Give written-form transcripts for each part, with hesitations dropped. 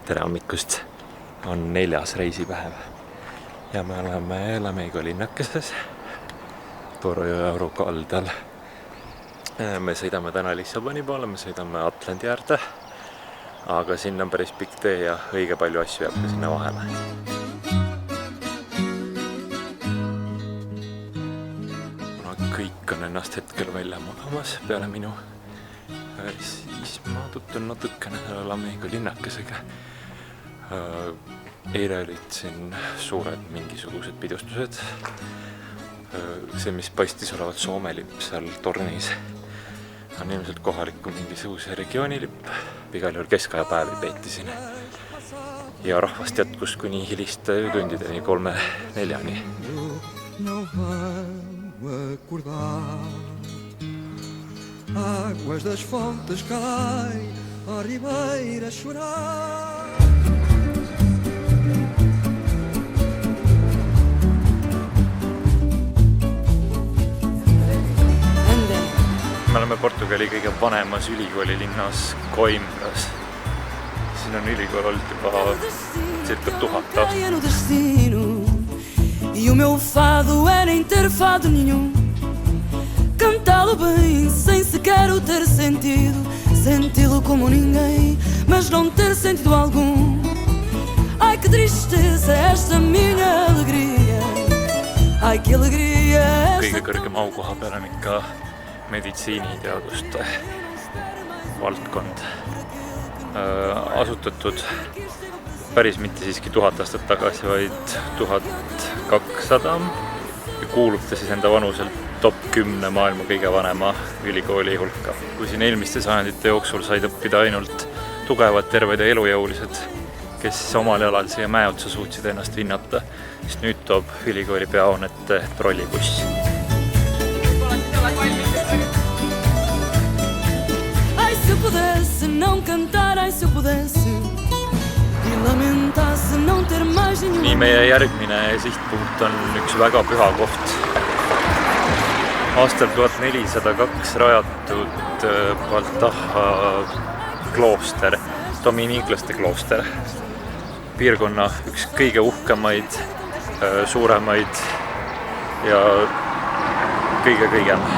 tere hommikust! On 4. reisipäev ja me oleme Lamego linnakeses Torojõe kaldal. Me sõidame täna Lissaboni poole, me sõidame Atlandi äärde, aga sinna on päris pikk tee ja õige palju asju jääb ka sinna vahele. Kuna kõik on ennast hetkel välja magamas peale minu, siis ma tutun natukene Lamego linnakesega. Eile olid siin suured mingisugused pidustused. See, mis paistis olevat Soome lipp seal tornis, on ilmselt kohaliku mingisuguse regiooni lipp. Igal juhul keskajapäevi peeti siin. Ja rahvast jätkus kuni hiliste öötundideni 3-4. Águas das fontes cai a ribeira chorar. Me oleme Portugali kõige vanemas ülikooli linnas Coimbras. Siin on ülikool olnud juba circa 1000 aastat. E o meu fado é nem ter fado nenhum. Cantá-lo bem, sem sequer o ter sentido. Senti-lo como ninguém, mas não ter sentido algum. Ai que tristeza esta minha alegria. Ai que alegria esta... Kõige kõrgem aukoha peal on ikka meditsiiniteaduste valdkond. Asutatud päris mitte siiski 1000 aastat tagasi, vaid 1200 ja kuulub ta siis enda vanuselt top 10 maailma kõige vanema ülikooli hulka. Kui siin eelmiste sajandite jooksul said õppida ainult tugevad, terved ja elujõulised, kes omal jalal siia mäe otsa suutsid ennast hinnata, siis nüüd toob ülikooli peahoonete trollibuss. Se eu pudesse não cantar, ai se eu pudesse e lamentasse não ter mais nenhum. Nii meie järgmine sihtpunkt on üks väga püha koht. Aastal 1402 rajatud Baltaha klooster, dominiiklaste klooster. Piirkonna üks kõige uhkemaid, suuremaid ja kõigem.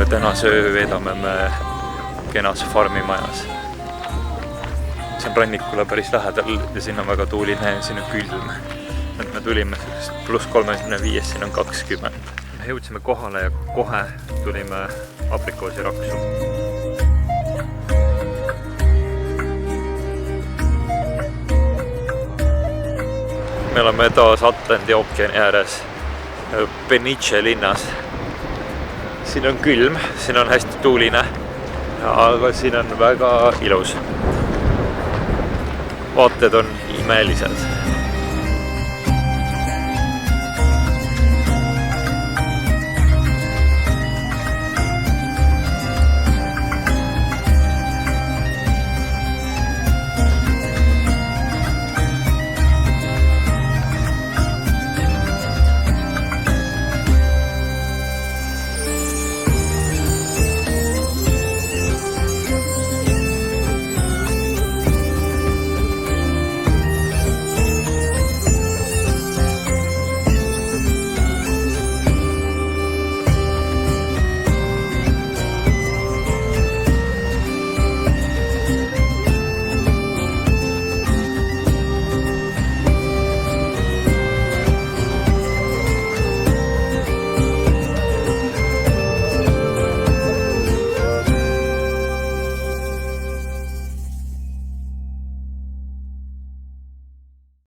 Tänase öö veedame me kenas farmimajas. See on rannikule päris lähedal ja siin on väga tuuline ja siin on külm. Me tulime +35, siin on 20. Me jõudsime kohale ja kohe tulime aprikoosiraksu. Me oleme taas Atlandi ookeani ääres Peniche linnas. Siin on külm, siin on hästi tuuline, aga siin on väga ilus. Vaated on imelised.